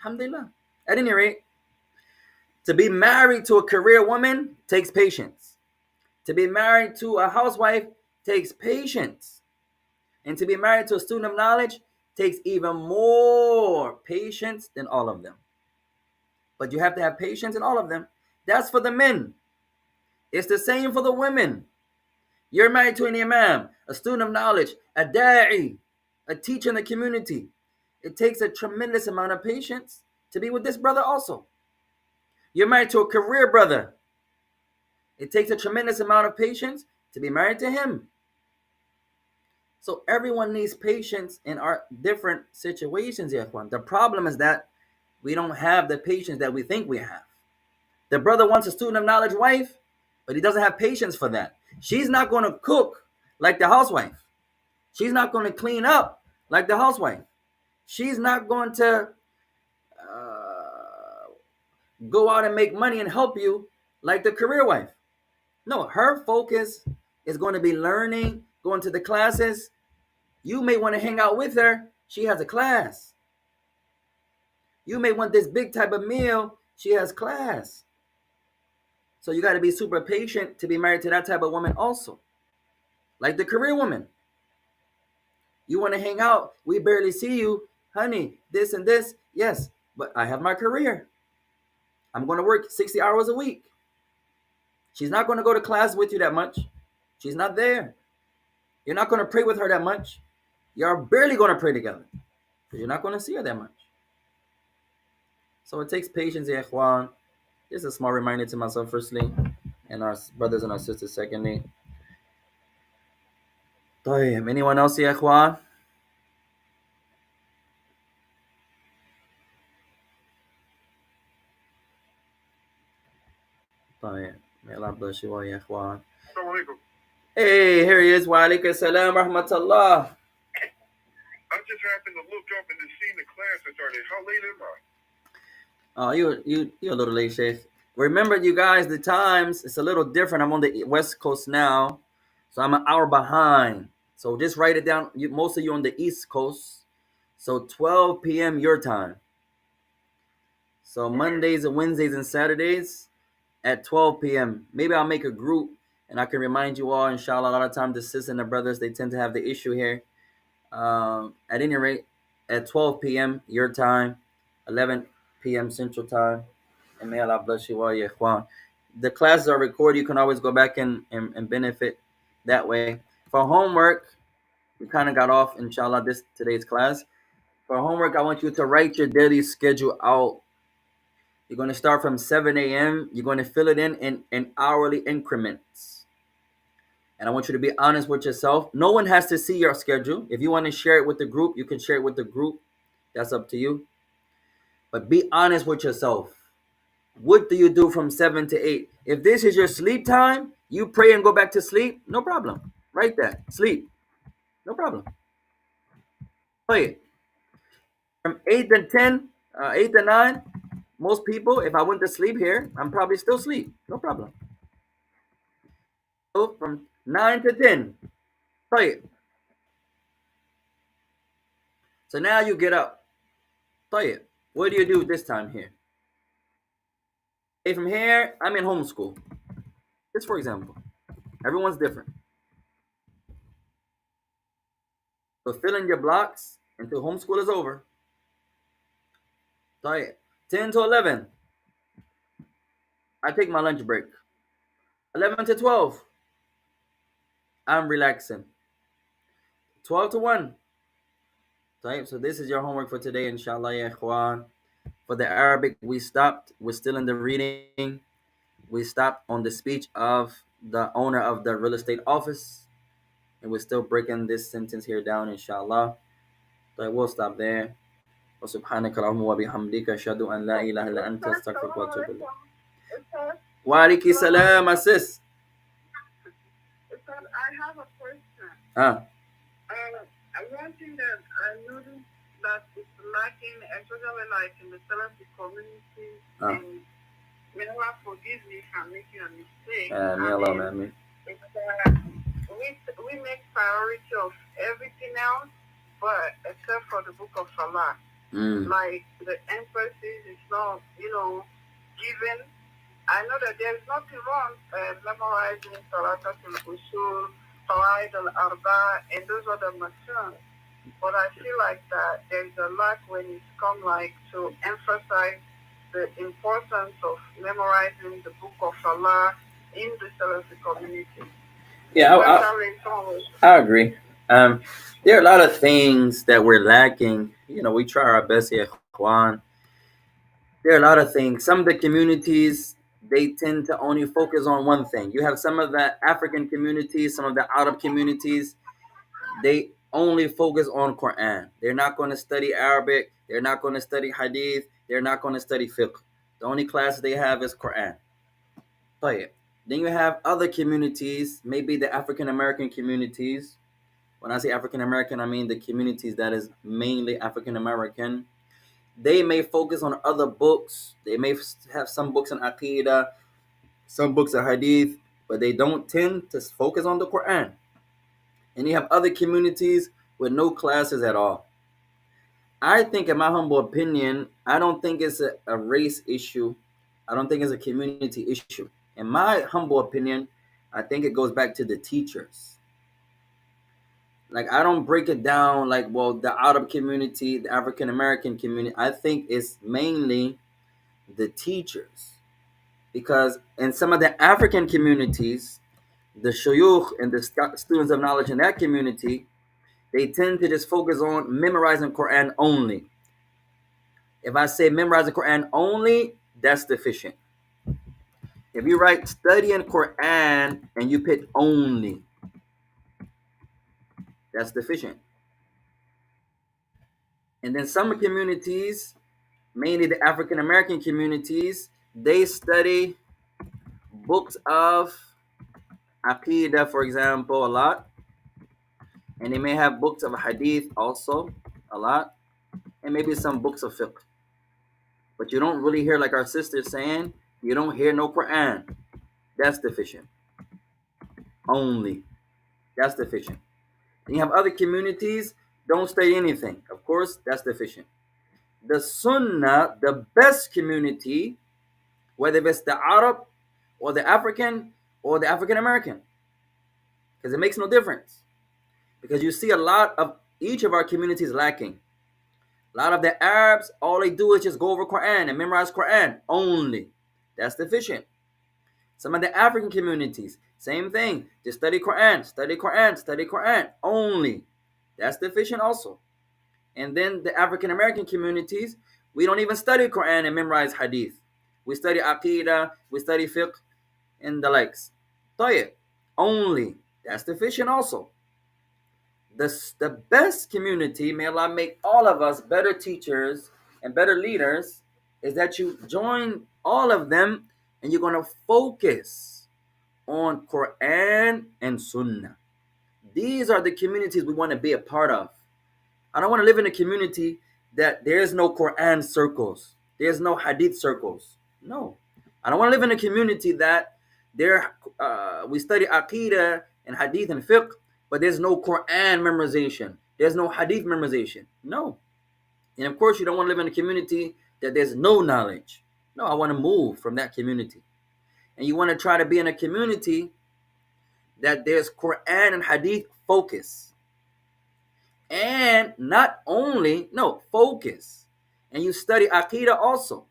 Alhamdulillah. At any rate, to be married to a career woman takes patience. To be married to a housewife takes patience. And to be married to a student of knowledge takes even more patience than all of them. But you have to have patience in all of them. That's for the men. It's the same for the women. You're married to an imam, a student of knowledge, a da'i, a teacher in the community. It takes a tremendous amount of patience to be with this brother also. You're married to a career brother. It takes a tremendous amount of patience to be married to him. So everyone needs patience in our different situations, Ikhwan. The problem is that we don't have the patience that we think we have. The brother wants a student of knowledge wife, but he doesn't have patience for that. She's not going to cook like the housewife. She's not going to clean up like the housewife. She's not going to go out and make money and help you like the career wife. No, her focus is going to be learning, going to the classes. You may want to hang out with her. She has a class. You may want this big type of meal. She has class. So you got to be super patient to be married to that type of woman also. Like the career woman. You want to hang out. We barely see you. Honey, this and this. Yes, but I have my career. I'm going to work 60 hours a week. She's not going to go to class with you that much. She's not there. You're not going to pray with her that much. You're barely going to pray together. Because you're not going to see her that much. So it takes patience, ikhwan. Just a small reminder to myself, firstly, and our brothers and our sisters, secondly. طيب, anyone else, ya ikhwan? طيب. May Allah bless you all, ya ikhwan. Hey, here he is. Wa alaikum salam rahmatullah. I just happened to look up and just seen the class that started. How late am I? Oh, you're a little late, Sheikh. Remember, you guys, the times, it's a little different. I'm on the West Coast now, so I'm an hour behind. So just write it down. Most of you on the East Coast, so 12 p.m. your time. So Mondays and Wednesdays and Saturdays at 12 p.m. Maybe I'll make a group and I can remind you all, inshallah. A lot of times the sisters and the brothers, they tend to have the issue here. At any rate, at 12 p.m. your time, 11 p.m. Central Time. And may Allah bless you all, ya ikhwan. The classes are recorded. You can always go back and benefit that way. For homework, we kind of got off, inshallah, today's class. For homework, I want you to write your daily schedule out. You're going to start from 7 a.m. You're going to fill it in hourly increments. And I want you to be honest with yourself. No one has to see your schedule. If you want to share it with the group, you can share it with the group. That's up to you. But be honest with yourself. What do you do from 7 to 8? If this is your sleep time, you pray and go back to sleep, no problem. Write that. Sleep. No problem. Play it. from 8 to 10, 8 to 9, most people, if I went to sleep here, I'm probably still asleep. No problem. So from 9 to 10. طيب. So now you get up. طيب. What do you do this time here? Hey, from here, I'm in homeschool. Just for example. Everyone's different. So fill in your blocks until homeschool is over. طيب. 10 to 11, I take my lunch break. 11 to 12, I'm relaxing. 12 to 1. طيب. So this is your homework for today, inshallah, ya ikhwan. For the Arabic, we stopped. We're still in the reading. We stopped on the speech of the owner of the real estate office. And we're still breaking this sentence here down, inshallah. So we'll stop there. وسبحانك اللهم وبحمدك أشهد أن لا إله إلا أنت أستغفرك وأتوب إليك. وعليكم السلام sis. I have a question. Ah. One thing that I noticed that is lacking, especially like in the Salafi community, and may Allah forgive me if I'm making a mistake. May Allah, man. It's we make priority of everything else, but except for the Book of Allah. Like the emphasis is not, given. I know that there is nothing wrong memorizing Salat al-Usul, Qawaid al-Arba, and those other matans. But I feel like that there is a lack when it's come like to emphasize the importance of memorizing the Book of Allah in the Salafi community. Yeah, I agree. There are a lot of things that we're lacking. We try our best here, Juan. There are a lot of things. Some of the communities, they tend to only focus on one thing. You have some of the African communities, some of the Arab communities, they only focus on Quran. They're not going to study Arabic. They're not going to study Hadith. They're not going to study fiqh. The only class they have is Quran. طيب. Then you have other communities, maybe the African American communities. When I say African American, I mean the communities that is mainly African American. They may focus on other books. They may have some books on Aqidah, some books on Hadith, but they don't tend to focus on the Quran. And you have other communities with no classes at all. I think, in my humble opinion, I don't think it's a race issue. I don't think it's a community issue. In my humble opinion, I think it goes back to the teachers. Like, I don't break it down like, well, the Arab community, the African American community. I think it's mainly the teachers. Because in some of the African communities, the shuyukh and the students of knowledge in that community, they tend to just focus on memorizing Quran only. If I say memorizing Quran only, that's deficient. If you write studying Quran and you put only, that's deficient. And then some communities, mainly the African American communities, they study books of Aqidah, for example, a lot. And they may have books of Hadith also, a lot. And maybe some books of fiqh. But you don't really hear, like our sister saying, you don't hear no Quran. That's deficient. Only. That's deficient. And you have other communities, don't study anything. Of course, that's deficient. The Sunnah, the best community, whether it's the Arab or the African or the African American, because it makes no difference. Because you see a lot of each of our communities lacking. A lot of the Arabs, all they do is just go over Quran and memorize Quran only. That's deficient. Some of the African communities, same thing. Just study Quran, study Quran, study Quran only. That's deficient also. And then the African American communities, we don't even study Quran and memorize Hadith. We study Aqidah, we study fiqh, and the likes. طيب. Only. That's deficient also. The best community, may Allah make all of us better teachers and better leaders, is that you join all of them and you're going to focus on Quran and Sunnah. These are the communities we want to be a part of. I don't want to live in a community that there's no Quran circles, there's no Hadith circles. No, I don't want to live in a community that we study Aqidah and Hadith and Fiqh, but there's no Quran memorization, there's no Hadith memorization. No. And of course, you don't want to live in a community that there's no knowledge. No, I want to move from that community. And you want to try to be in a community that there's Quran and Hadith focus. And not only, no, focus. And you study Aqidah also.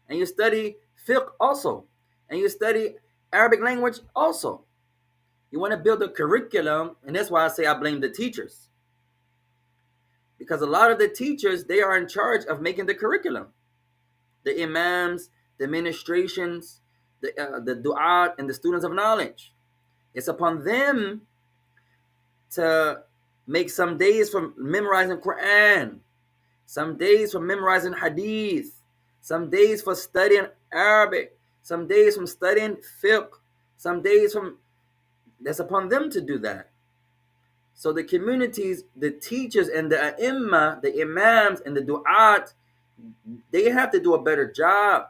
And you study Fiqh also. And you study Arabic language also. You want to build a curriculum, and that's why I say I blame the teachers. Because a lot of the teachers, they are in charge of making the curriculum. The imams, the administrations, the du'at, and the students of knowledge. It's upon them to make some days from memorizing Quran, some days from memorizing Hadith, some days for studying Arabic, some days from studying Fiqh, some days from... That's upon them to do that. So the communities, the teachers, and the ai the imams, and the du'at, they have to do a better job,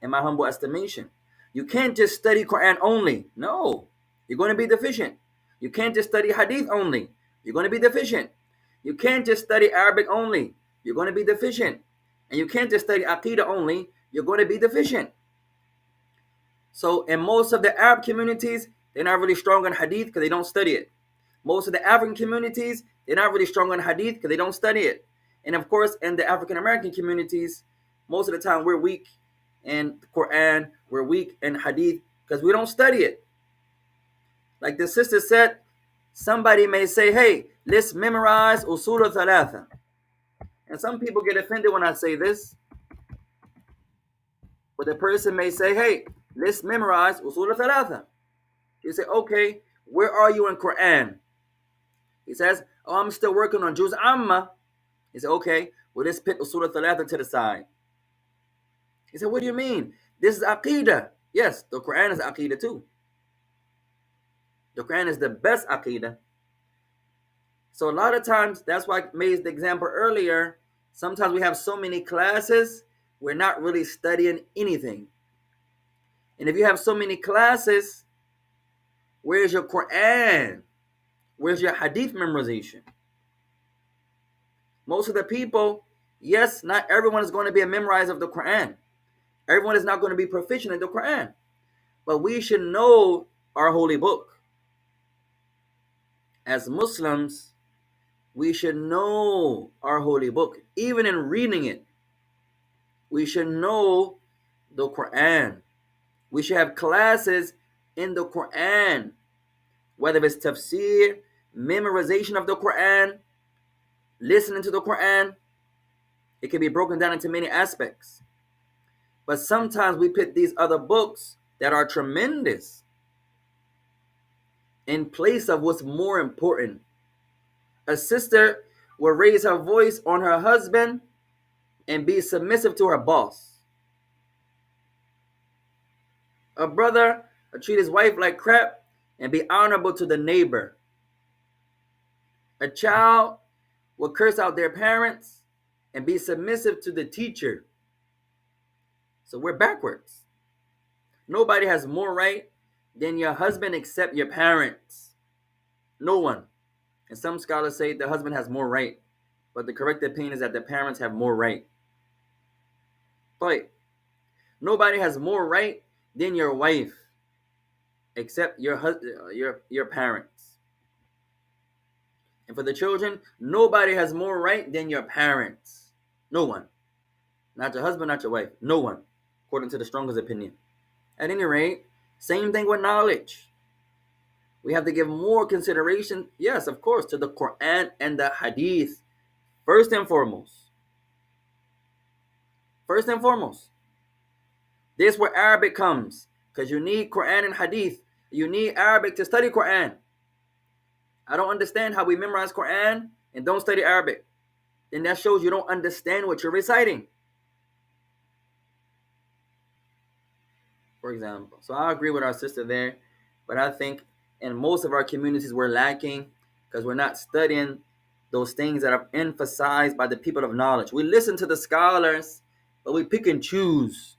in my humble estimation. You can't just study Quran only. No, you're going to be deficient. You can't just study Hadith only. You're going to be deficient. You can't just study Arabic only. You're going to be deficient. And you can't just study Aqidah only. You're going to be deficient. So in most of the Arab communities, they're not really strong on Hadith because they don't study it. Most of the African communities, they're not really strong on Hadith because they don't study it. And of course, in the African American communities, most of the time we're weak in Quran, we're weak in Hadith because we don't study it. Like the sister said, somebody may say, hey, let's memorize Usul al-Thalatha. And some people get offended when I say this. But the person may say, hey, let's memorize Usul al-Thalatha. You say, okay, where are you in Quran? He says, oh, I'm still working on Juz Amma. He said, okay, well, let's put Usul al-Thalatha to the side. He said, what do you mean? This is Aqidah. Yes, the Quran is Aqidah too. The Quran is the best Aqidah. So a lot of times, that's why I made the example earlier. Sometimes we have so many classes, we're not really studying anything. And if you have so many classes, where's your Quran? Where's your Hadith memorization? Most of the people, yes, not everyone is going to be a memorizer of the Quran. Everyone is not going to be proficient in the Quran. But we should know our holy book. As Muslims, we should know our holy book. Even in reading it, we should know the Quran. We should have classes in the Quran, whether it's tafsir, memorization of the Quran, listening to the Quran. It can be broken down into many aspects. But sometimes we put these other books that are tremendous in place of what's more important. A sister will raise her voice on her husband and be submissive to her boss. A brother will treat his wife like crap and be honorable to the neighbor. A child will curse out their parents and be submissive to the teacher. So we're backwards. Nobody has more right than your husband except your parents. No one. And some scholars say the husband has more right, but the correct opinion is that the parents have more right. But nobody has more right than your wife except your parents. And for the children, nobody has more right than your parents. No one. Not your husband, not your wife. No one, according to the strongest opinion. At any rate, same thing with knowledge. We have to give more consideration, yes, of course, to the Quran and the Hadith. First and foremost. First and foremost. This is where Arabic comes. Because you need Quran and Hadith. You need Arabic to study Quran. I don't understand how we memorize Quran and don't study Arabic. Then that shows you don't understand what you're reciting. For example. So I agree with our sister there. But I think in most of our communities we're lacking because we're not studying those things that are emphasized by the people of knowledge. We listen to the scholars, but we pick and choose.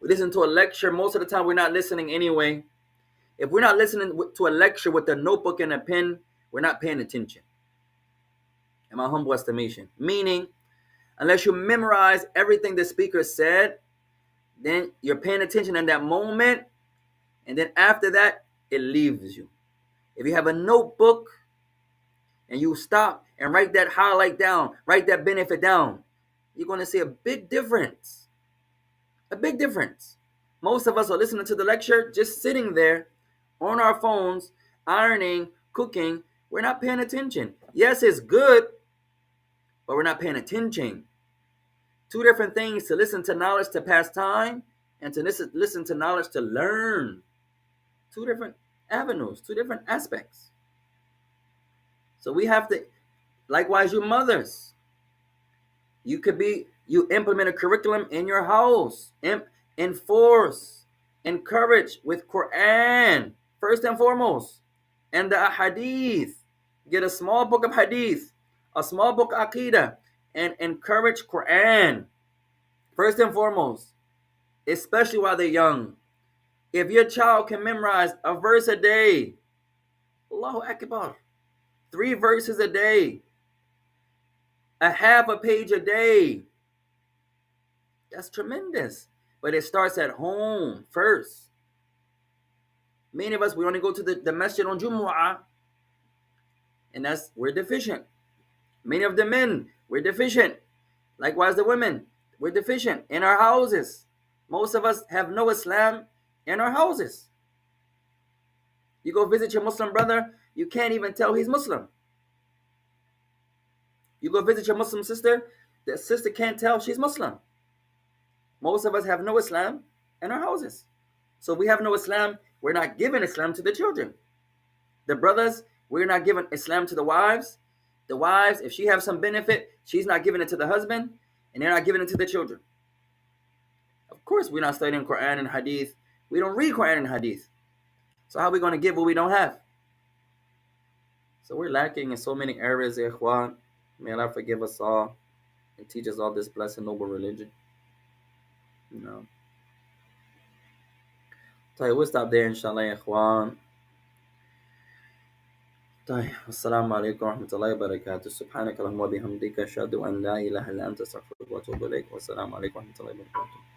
We listen to a lecture. Most of the time, we're not listening anyway. If we're not listening to a lecture with a notebook and a pen, we're not paying attention, in my humble estimation. Meaning, unless you memorize everything the speaker said, then you're paying attention in that moment, and then after that, it leaves you. If you have a notebook and you stop and write that highlight down, write that benefit down, you're going to see a big difference. A big difference. Most of us are listening to the lecture, just sitting there on our phones, ironing, cooking. We're not paying attention. Yes, it's good, but we're not paying attention. Two different things: to listen to knowledge to pass time, and to listen to knowledge to learn. Two different avenues, two different aspects. So we have to, likewise, you mothers, you implement a curriculum in your house, enforce, encourage with Quran first and foremost, and the hadith. Get a small book of hadith, a small book of aqidah, and encourage Quran first and foremost, especially while they're young. If your child can memorize a verse a day, Allahu Akbar, 3 verses a day, a half a page a day, that's tremendous. But it starts at home first. Many of us, we only go to the masjid on Jumu'ah, and we're deficient. Many of the men, we're deficient. Likewise, the women, we're deficient in our houses. Most of us have no Islam in our houses. You go visit your Muslim brother, you can't even tell he's Muslim. You go visit your Muslim sister, the sister can't tell she's Muslim. Most of us have no Islam in our houses. So we have no Islam, we're not giving Islam to the children. The brothers, we're not giving Islam to the wives. The wives, if she has some benefit, she's not giving it to the husband, and they're not giving it to the children. Of course, we're not studying Quran and Hadith. We don't read Quran and Hadith. So how are we going to give what we don't have? So we're lacking in so many areas, ikhwan. May Allah forgive us all and teach us all this blessed noble religion. You know. طيب, we'll stop there, inshallah, يا إخوان. طيب, السلام عليكم ورحمة الله وبركاته. سبحانك اللهم وبحمدك أشهد أن لا إله إلا أنت أستغفرك وأتوب إليك. والسلام عليكم ورحمة الله وبركاته.